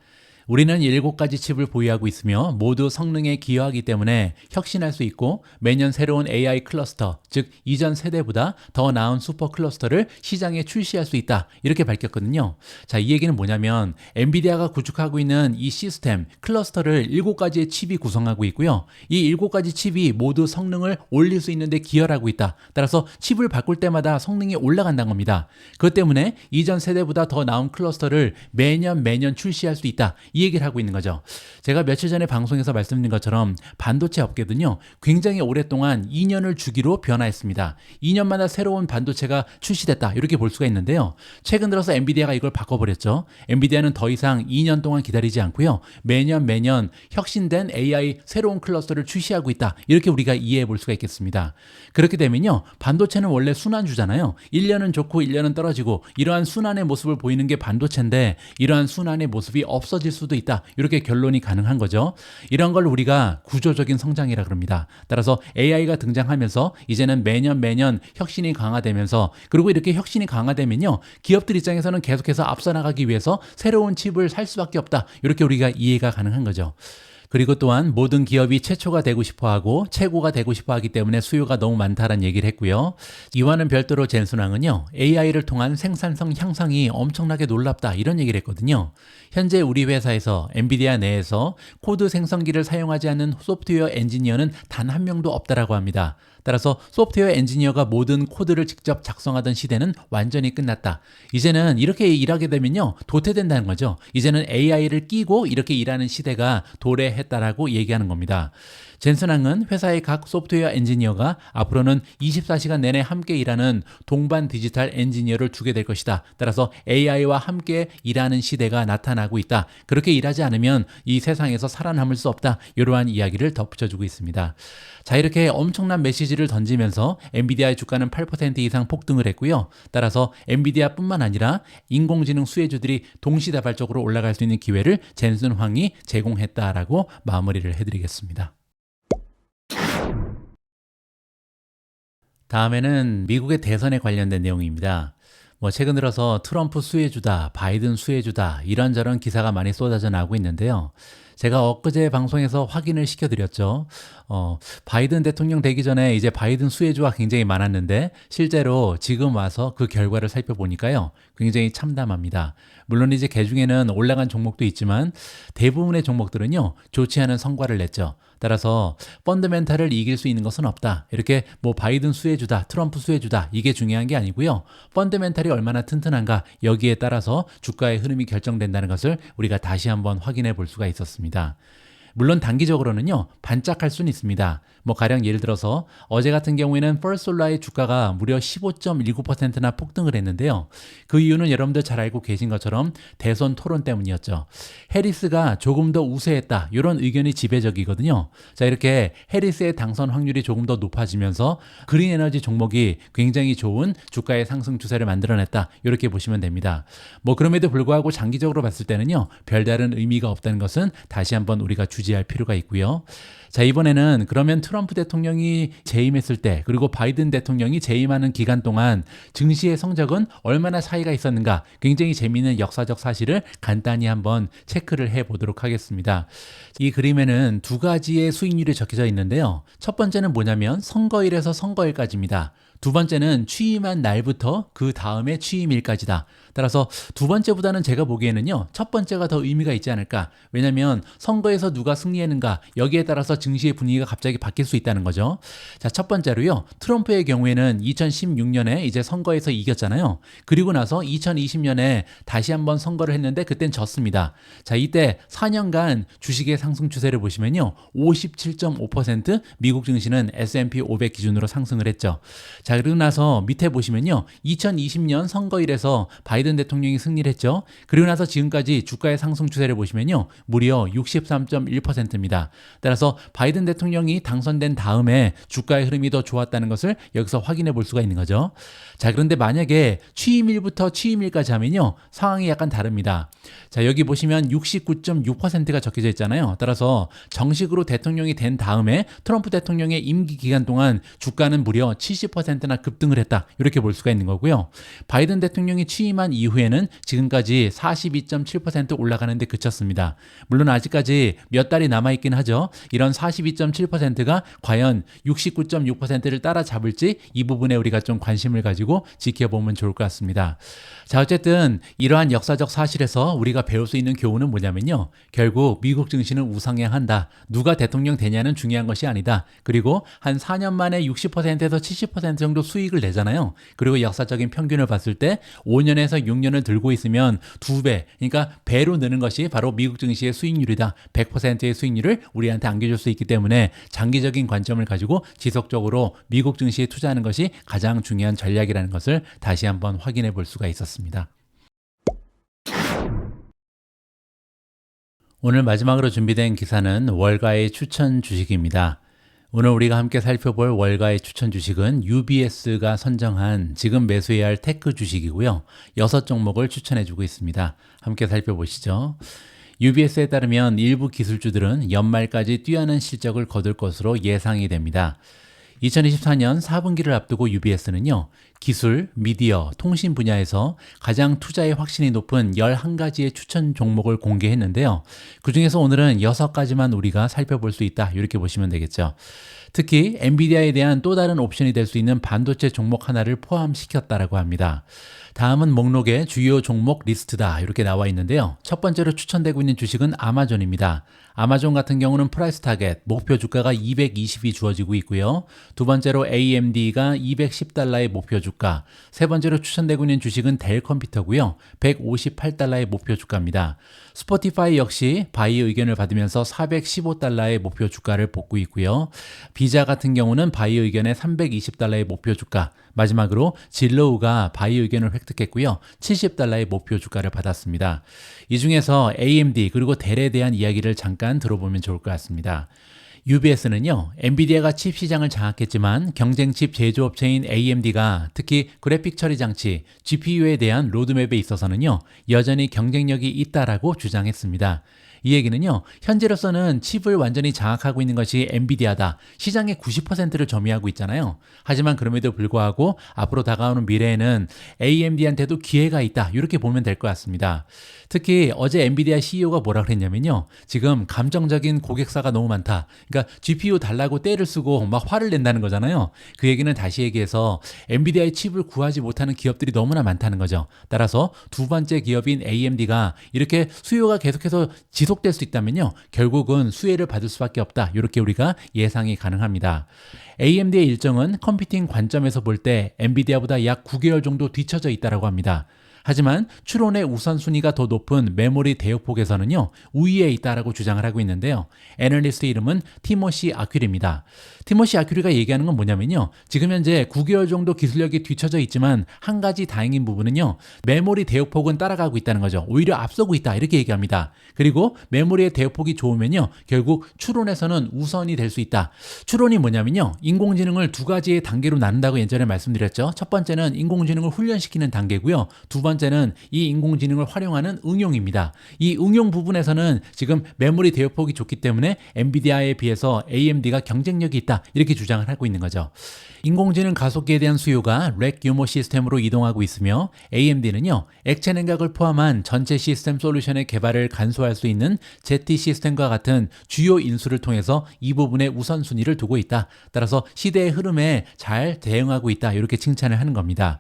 우리는 7가지 칩을 보유하고 있으며 모두 성능에 기여하기 때문에 혁신할 수 있고 매년 새로운 AI 클러스터, 즉 이전 세대보다 더 나은 슈퍼 클러스터를 시장에 출시할 수 있다. 이렇게 밝혔거든요. 자, 이 얘기는 뭐냐면 엔비디아가 구축하고 있는 이 시스템, 클러스터를 7가지의 칩이 구성하고 있고요. 이 7가지 칩이 모두 성능을 올릴 수 있는데 기여를 하고 있다. 따라서 칩을 바꿀 때마다 성능이 올라간다는 겁니다. 그것 때문에 이전 세대보다 더 나은 클러스터를 매년 출시할 수 있다. 이 얘기를 하고 있는 거죠. 제가 며칠 전에 방송에서 말씀드린 것처럼 반도체 업계는요, 굉장히 오랫동안 2년을 주기로 변화했습니다. 2년마다 새로운 반도체가 출시됐다. 이렇게 볼 수가 있는데요. 최근 들어서 엔비디아가 이걸 바꿔버렸죠. 엔비디아는 더 이상 2년 동안 기다리지 않고요. 매년 혁신된 AI 새로운 클러스터를 출시하고 있다. 이렇게 우리가 이해해 볼 수가 있겠습니다. 그렇게 되면요, 반도체는 원래 순환주잖아요. 1년은 좋고 1년은 떨어지고 이러한 순환의 모습을 보이는 게 반도체인데 이러한 순환의 모습이 없어질 수도 있다. 이렇게 결론이 가능한 거죠. 이런 걸 우리가 구조적인 성장이라 그럽니다. 따라서 AI가 등장하면서 이제는 매년 혁신이 강화되면서, 그리고 이렇게 혁신이 강화되면요, 기업들 입장에서는 계속해서 앞서 나가기 위해서 새로운 칩을 살 수밖에 없다. 이렇게 우리가 이해가 가능한 거죠. 그리고 또한 모든 기업이 최초가 되고 싶어하고 최고가 되고 싶어하기 때문에 수요가 너무 많다는 얘기를 했고요. 이와는 별도로 젠슨왕은요, AI를 통한 생산성 향상이 엄청나게 놀랍다, 이런 얘기를 했거든요. 현재 우리 회사에서 엔비디아 내에서 코드 생성기를 사용하지 않는 소프트웨어 엔지니어는 단 한 명도 없다라고 합니다. 따라서 소프트웨어 엔지니어가 모든 코드를 직접 작성하던 시대는 완전히 끝났다. 이제는 이렇게 일하게 되면요, 도태된다는 거죠. 이제는 AI를 끼고 이렇게 일하는 시대가 도래했다라고 얘기하는 겁니다. 젠슨왕은 회사의 각 소프트웨어 엔지니어가 앞으로는 24시간 내내 함께 일하는 동반 디지털 엔지니어를 두게 될 것이다. 따라서 AI와 함께 일하는 시대가 나타나고 있다. 그렇게 일하지 않으면 이 세상에서 살아남을 수 없다. 이러한 이야기를 덧붙여주고 있습니다. 자, 이렇게 엄청난 메시지를 던지면서 엔비디아의 주가는 8% 이상 폭등을 했고요. 따라서 엔비디아뿐만 아니라 인공지능 수혜주들이 동시다발적으로 올라갈 수 있는 기회를 젠슨황이 제공했다라고 마무리를 해드리겠습니다. 다음에는 미국의 대선에 관련된 내용입니다. 최근 들어서 트럼프 수혜주다, 바이든 수혜주다, 이런저런 기사가 많이 쏟아져 나오고 있는데요. 제가 엊그제 방송에서 확인을 시켜드렸죠. 바이든 대통령 되기 전에 이제 바이든 수혜주가 굉장히 많았는데 실제로 지금 와서 그 결과를 살펴보니까요, 굉장히 참담합니다. 물론 이제 개중에는 올라간 종목도 있지만 대부분의 종목들은요, 좋지 않은 성과를 냈죠. 따라서 펀더멘탈을 이길 수 있는 것은 없다. 이렇게 바이든 수혜주다, 트럼프 수혜주다, 이게 중요한 게 아니고요. 펀더멘탈이 얼마나 튼튼한가, 여기에 따라서 주가의 흐름이 결정된다는 것을 우리가 다시 한번 확인해 볼 수가 있었습니다. 물론 단기적으로는요, 반짝할 수는 있습니다. 가령 예를 들어서 어제 같은 경우에는 퍼스트솔라의 주가가 무려 15.19%나 폭등을 했는데요. 그 이유는 여러분들 잘 알고 계신 것처럼 대선 토론 때문이었죠. 해리스가 조금 더 우세했다, 이런 의견이 지배적이거든요. 자, 이렇게 해리스의 당선 확률이 조금 더 높아지면서 그린 에너지 종목이 굉장히 좋은 주가의 상승 추세를 만들어냈다, 이렇게 보시면 됩니다. 그럼에도 불구하고 장기적으로 봤을 때는요, 별다른 의미가 없다는 것은 다시 한번 우리가 주지할 필요가 있고요. 자, 이번에는 그러면 트럼프 대통령이 재임했을 때, 그리고 바이든 대통령이 재임하는 기간 동안 증시의 성적은 얼마나 차이가 있었는가, 굉장히 재미있는 역사적 사실을 간단히 한번 체크를 해보도록 하겠습니다. 이 그림에는 두 가지의 수익률이 적혀져 있는데요. 첫 번째는 뭐냐면 선거일에서 선거일까지입니다. 두 번째는 취임한 날부터 그 다음에 취임일까지다. 따라서 두 번째보다는 제가 보기에는요, 첫 번째가 더 의미가 있지 않을까. 왜냐하면 선거에서 누가 승리했는가, 여기에 따라서 증시의 분위기가 갑자기 바뀔 수 있다는 거죠. 자, 첫 번째로요, 트럼프의 경우에는 2016년에 이제 선거에서 이겼잖아요. 그리고 나서 2020년에 다시 한번 선거를 했는데 그땐 졌습니다. 자, 이때 4년간 주식의 상승 추세를 보시면요, 57.5% 미국 증시는 S&P 500 기준으로 상승을 했죠. 자, 그리고 나서 밑에 보시면요, 2020년 선거일에서 바이든 대통령이 승리를 했죠. 그리고 나서 지금까지 주가의 상승 추세를 보시면요, 무려 63.1%입니다. 따라서 바이든 대통령이 당선된 다음에 주가의 흐름이 더 좋았다는 것을 여기서 확인해 볼 수가 있는 거죠. 자, 그런데 만약에 취임일부터 취임일까지 하면요, 상황이 약간 다릅니다. 자, 여기 보시면 69.6%가 적혀져 있잖아요. 따라서 정식으로 대통령이 된 다음에 트럼프 대통령의 임기 기간 동안 주가는 무려 70% 40%나 급등을 했다. 이렇게 볼 수가 있는 거고요. 바이든 대통령이 취임한 이후에는 지금까지 42.7% 올라가는데 그쳤습니다. 물론 아직까지 몇 달이 남아있긴 하죠. 이런 42.7%가 과연 69.6%를 따라잡을지 이 부분에 우리가 좀 관심을 가지고 지켜보면 좋을 것 같습니다. 자, 어쨌든 이러한 역사적 사실에서 우리가 배울 수 있는 교훈은 뭐냐면요. 결국 미국 증시는 우상향한다. 누가 대통령 되냐는 중요한 것이 아니다. 그리고 한 4년 만에 60%에서 70% 정도 수익을 내잖아요. 그리고 역사적인 평균을 봤을 때 5년에서 6년을 들고 있으면 2배, 그러니까 배로 느는 것이 바로 미국 증시의 수익률이다. 100%의 수익률을 우리한테 안겨줄 수 있기 때문에 장기적인 관점을 가지고 지속적으로 미국 증시에 투자하는 것이 가장 중요한 전략이라는 것을 다시 한번 확인해 볼 수가 있었습니다. 오늘 마지막으로 준비된 기사는 월가의 추천 주식입니다. 오늘 우리가 함께 살펴볼 월가의 추천 주식은 UBS가 선정한 지금 매수해야 할 테크 주식이고요. 6종목을 추천해주고 있습니다. 함께 살펴보시죠. UBS에 따르면 일부 기술주들은 연말까지 뛰어난 실적을 거둘 것으로 예상이 됩니다. 2024년 4분기를 앞두고 UBS는요, 기술, 미디어, 통신 분야에서 가장 투자의 확신이 높은 11가지의 추천 종목을 공개했는데요. 그 중에서 오늘은 6가지만 우리가 살펴볼 수 있다. 이렇게 보시면 되겠죠. 특히 엔비디아에 대한 또 다른 옵션이 될 수 있는 반도체 종목 하나를 포함시켰다라고 합니다. 다음은 목록의 주요 종목 리스트다 이렇게 나와 있는데요. 첫 번째로 추천되고 있는 주식은 아마존입니다. 아마존 같은 경우는 프라이스 타겟, 목표 주가가 220이 주어지고 있고요. 두 번째로 AMD가 210달러의 목표 주가, 세 번째로 추천되고 있는 주식은 델 컴퓨터고요. 158달러의 목표 주가입니다. 스포티파이 역시 바이 의견을 받으면서 415달러의 목표 주가를 뽑고 있고요. 비자 같은 경우는 바이 의견의 320달러의 목표 주가, 마지막으로 진로우가 바이 의견을 획득했고요. 70달러의 목표 주가를 받았습니다. 이 중에서 AMD 그리고 델에 대한 이야기를 잠깐 들어보면 좋을 것 같습니다. UBS는요, 엔비디아가 칩 시장을 장악했지만 경쟁 칩 제조업체인 AMD가 특히 그래픽 처리 장치, GPU에 대한 로드맵에 있어서는요, 여전히 경쟁력이 있다라고 주장했습니다. 이 얘기는요, 현재로서는 칩을 완전히 장악하고 있는 것이 엔비디아다. 시장의 90%를 점유하고 있잖아요. 하지만 그럼에도 불구하고 앞으로 다가오는 미래에는 AMD한테도 기회가 있다. 이렇게 보면 될 것 같습니다. 특히 어제 엔비디아 CEO가 뭐라 그랬냐면요. 지금 감정적인 고객사가 너무 많다. 그러니까 GPU 달라고 떼를 쓰고 막 화를 낸다는 거잖아요. 그 얘기는 다시 얘기해서 엔비디아의 칩을 구하지 못하는 기업들이 너무나 많다는 거죠. 따라서 두 번째 기업인 AMD가 이렇게 수요가 계속해서 지속될 수 있다면요. 결국은 수혜를 받을 수밖에 없다. 이렇게 우리가 예상이 가능합니다. AMD의 일정은 컴퓨팅 관점에서 볼 때 엔비디아보다 약 9개월 정도 뒤처져 있다고 합니다. 하지만 추론의 우선순위가 더 높은 메모리 대역폭에서는요, 우위에 있다라고 주장을 하고 있는데요. 애널리스트 이름은 티모시 아큐리입니다. 티모시 아큐리가 얘기하는 건 뭐냐면요. 지금 현재 9개월 정도 기술력이 뒤처져 있지만 한 가지 다행인 부분은요. 메모리 대역폭은 따라가고 있다는 거죠. 오히려 앞서고 있다 이렇게 얘기합니다. 그리고 메모리의 대역폭이 좋으면요. 결국 추론에서는 우선이 될 수 있다. 추론이 뭐냐면요. 인공지능을 두 가지의 단계로 나눈다고 예전에 말씀드렸죠. 첫 번째는 인공지능을 훈련시키는 단계고요. 두 번째는 이 인공지능을 활용하는 응용입니다. 이 응용 부분에서는 지금 메모리 대역폭이 좋기 때문에 엔비디아에 비해서 AMD가 경쟁력이 있다. 이렇게 주장을 하고 있는 거죠. 인공지능 가속기에 대한 수요가 렉 규모 시스템으로 이동하고 있으며 AMD는요. 액체 냉각을 포함한 전체 시스템 솔루션의 개발을 간소화할 수 있는 ZT 시스템과 같은 주요 인수를 통해서 이 부분에 우선순위를 두고 있다. 따라서 시대의 흐름에 잘 대응하고 있다. 이렇게 칭찬을 하는 겁니다.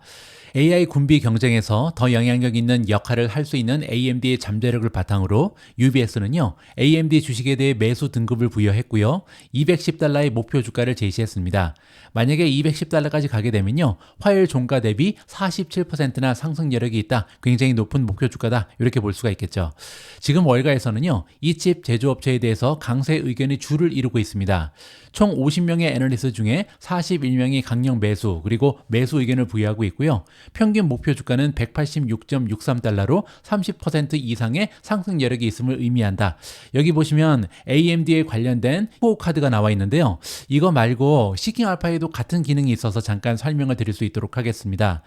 AI 군비 경쟁에서 더 영향력 있는 역할을 할 수 있는 AMD의 잠재력을 바탕으로 UBS는요, AMD 주식에 대해 매수 등급을 부여했고요, 210달러의 목표 주가를 제시했습니다. 만약에 210달러까지 가게 되면요, 화요일 종가 대비 47%나 상승 여력이 있다. 굉장히 높은 목표 주가다. 이렇게 볼 수가 있겠죠. 지금 월가에서는요, 이 칩 제조업체에 대해서 강세 의견이 줄을 이루고 있습니다. 총 50명의 애널리스트 중에 41명이 강력 매수 그리고 매수 의견을 부여하고 있고요. 평균 목표 주가는 186.63달러로 30% 이상의 상승 여력이 있음을 의미한다. 여기 보시면 AMD에 관련된 코어 카드가 나와 있는데요. 이거 말고 시킹 알파에도 같은 기능이 있어서 잠깐 설명을 드릴 수 있도록 하겠습니다.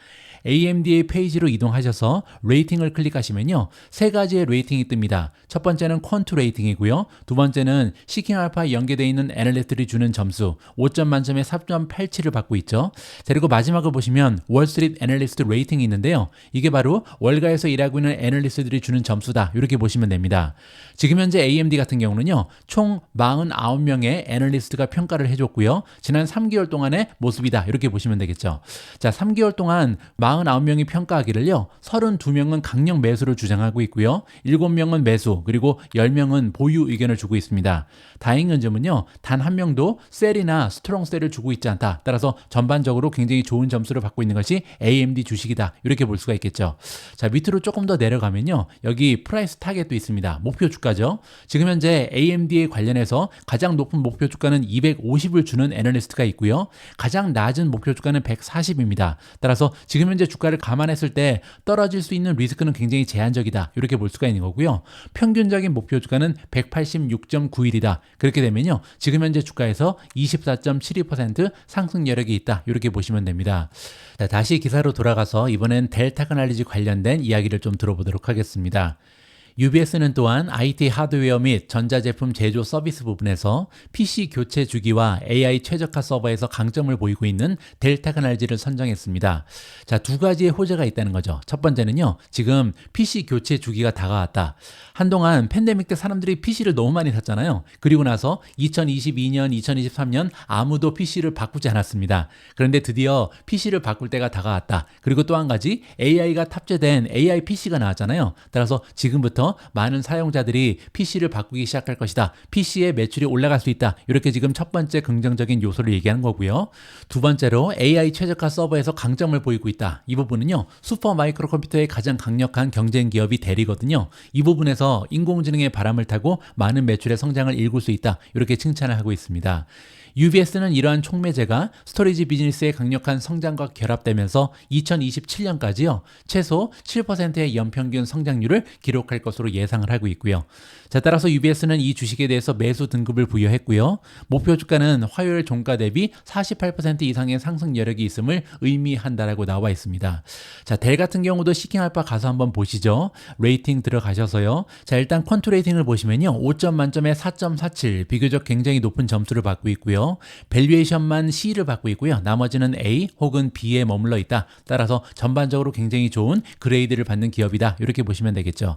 AMD의 페이지로 이동하셔서 레이팅을 클릭하시면요. 세 가지의 레이팅이 뜹니다. 첫 번째는 퀀트 레이팅이고요. 두 번째는 시킹 알파에 연계되어 있는 애널리스트들이 주는 점수 5점 만점에 4.87을 받고 있죠. 자, 그리고 마지막을 보시면 월스트리트 애널리스트 레이팅이 있는데요. 이게 바로 월가에서 일하고 있는 애널리스트들이 주는 점수다. 이렇게 보시면 됩니다. 지금 현재 AMD 같은 경우는요. 총 49명의 애널리스트가 평가를 해줬고요. 지난 3개월 동안의 모습이다. 이렇게 보시면 되겠죠. 자, 3개월 동안 49명이 평가하기를요. 32명은 강력 매수를 주장하고 있고요. 7명은 매수, 그리고 10명은 보유 의견을 주고 있습니다. 다행인 점은요. 단 한 명도 셀이나 스트롱 셀을 주고 있지 않다. 따라서 전반적으로 굉장히 좋은 점수를 받고 있는 것이 AMD 주식이다. 이렇게 볼 수가 있겠죠. 자, 밑으로 조금 더 내려가면요. 여기 프라이스 타겟도 있습니다. 목표 주가죠. 지금 현재 AMD에 관련해서 가장 높은 목표 주가는 250을 주는 애널리스트가 있고요. 가장 낮은 목표 주가는 140입니다. 따라서 지금 현재 주가를 감안했을 때 떨어질 수 있는 리스크는 굉장히 제한적이다. 이렇게 볼 수가 있는 거고요. 평균적인 목표 주가는 186.91이다. 그렇게 되면요. 지금 현재 주가에서 24.72% 상승 여력이 있다. 이렇게 보시면 됩니다. 자, 다시 기사로 돌아가서 이번엔 델 테크놀로지 관련된 이야기를 좀 들어보도록 하겠습니다. UBS는 또한 IT 하드웨어 및 전자제품 제조 서비스 부분에서 PC 교체 주기와 AI 최적화 서버에서 강점을 보이고 있는 델 테크놀로지를 선정했습니다. 자, 두 가지의 호재가 있다는 거죠. 첫 번째는요, 지금 PC 교체 주기가 다가왔다. 한동안 팬데믹 때 사람들이 PC를 너무 많이 샀잖아요. 그리고 나서 2022년, 2023년 아무도 PC를 바꾸지 않았습니다. 그런데 드디어 PC를 바꿀 때가 다가왔다. 그리고 또 한 가지 AI가 탑재된 AI PC가 나왔잖아요. 따라서 지금부터 많은 사용자들이 PC를 바꾸기 시작할 것이다. PC의 매출이 올라갈 수 있다. 이렇게 지금 첫 번째 긍정적인 요소를 얘기하는 거고요. 두 번째로 AI 최적화 서버에서 강점을 보이고 있다. 이 부분은요. 슈퍼 마이크로 컴퓨터의 가장 강력한 경쟁 기업이 델이거든요. 이 부분에서 인공지능의 바람을 타고 많은 매출의 성장을 일굴 수 있다. 이렇게 칭찬을 하고 있습니다. UBS는 이러한 촉매제가 스토리지 비즈니스의 강력한 성장과 결합되면서 2027년까지요. 최소 7%의 연평균 성장률을 기록할 것으로 예상을 하고 있고요. 자, 따라서 UBS는 이 주식에 대해서 매수 등급을 부여했고요. 목표 주가는 화요일 종가 대비 48% 이상의 상승 여력이 있음을 의미한다라고 나와 있습니다. 자, 델 같은 경우도 시킹 알파 가서 한번 보시죠. 레이팅 들어가셔서요. 자, 일단 퀀트 레이팅을 보시면요. 5점 만점에 4.47, 비교적 굉장히 높은 점수를 받고 있고요. 밸류에이션만 C를 받고 있고요. 나머지는 A 혹은 B에 머물러 있다. 따라서 전반적으로 굉장히 좋은 그레이드를 받는 기업이다. 이렇게 보시면 되겠죠.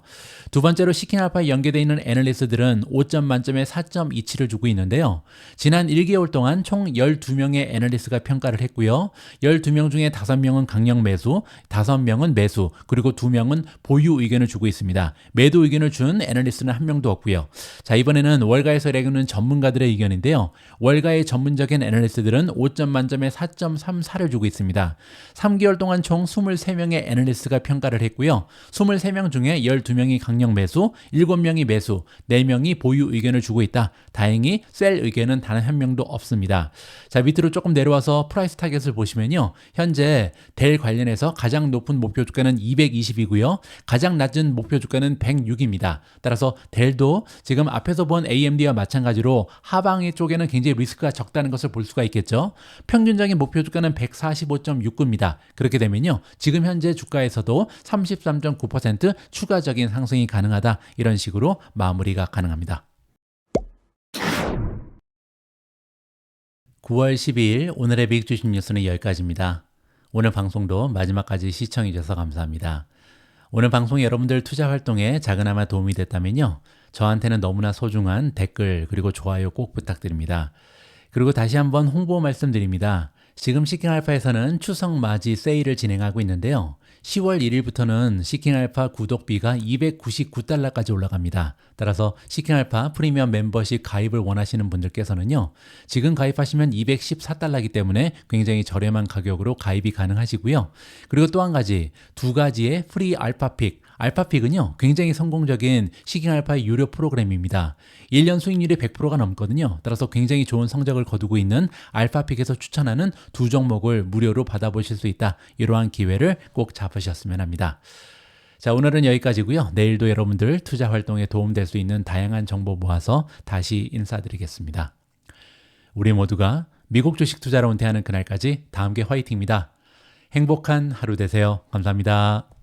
두 번째로 시킹 알파에 연계되어 있는 애널리스트들은 5점 만점에 4.27을 주고 있는데요. 지난 1개월 동안 총 12명의 애널리스트가 평가를 했고요. 12명 중에 5명은 강력 매수, 5명은 매수, 그리고 2명은 보유 의견을 주고 있습니다. 매도 의견을 준 애널리스트는 한 명도 없고요. 자, 이번에는 월가에서 일하는 전문가들의 의견인데요. 월가의 전문적인 애널리스트들은 5점 만점에 4.34를 주고 있습니다. 3개월 동안 총 23명의 애널리스트가 평가를 했고요. 23명 중에 12명이 강력 매수, 7명이 매수, 4명이 보유 의견을 주고 있다. 다행히 셀 의견은 단 한 명도 없습니다. 자, 밑으로 조금 내려와서 프라이스 타겟을 보시면요. 현재 델 관련해서 가장 높은 목표 주가는 220이고요. 가장 낮은 목표 주가는 106입니다. 따라서 델도 지금 앞에서 본 AMD와 마찬가지로 하방의 쪽에는 굉장히 리스크가 적다는 것을 볼 수가 있겠죠. 평균적인 목표 주가는 145.69입니다. 그렇게 되면요. 지금 현재 주가에서도 33.9% 추가적인 상승이 가능하다. 이런 식으로 마무리가 가능합니다. 9월 12일 오늘의 미국 주식 뉴스는 여기까지입니다. 오늘 방송도 마지막까지 시청해 주셔서 감사합니다. 오늘 방송 여러분들 투자 활동에 작은아마 도움이 됐다면요. 저한테는 너무나 소중한 댓글 그리고 좋아요 꼭 부탁드립니다. 그리고 다시 한번 홍보 말씀드립니다. 지금 시킹알파에서는 추석 맞이 세일을 진행하고 있는데요. 10월 1일부터는 시킹알파 구독비가 299달러까지 올라갑니다. 따라서 시킹알파 프리미엄 멤버십 가입을 원하시는 분들께서는요. 지금 가입하시면 214달러이기 때문에 굉장히 저렴한 가격으로 가입이 가능하시고요. 그리고 또 한 가지, 두 가지의 프리 알파픽, 알파픽은요, 굉장히 성공적인 시깅알파의 유료 프로그램입니다. 1년 수익률이 100%가 넘거든요. 따라서 굉장히 좋은 성적을 거두고 있는 알파픽에서 추천하는 두 종목을 무료로 받아보실 수 있다. 이러한 기회를 꼭 잡으셨으면 합니다. 자, 오늘은 여기까지고요. 내일도 여러분들 투자 활동에 도움될 수 있는 다양한 정보 모아서 다시 인사드리겠습니다. 우리 모두가 미국 주식 투자로 은퇴하는 그날까지 다 함께 화이팅입니다. 행복한 하루 되세요. 감사합니다.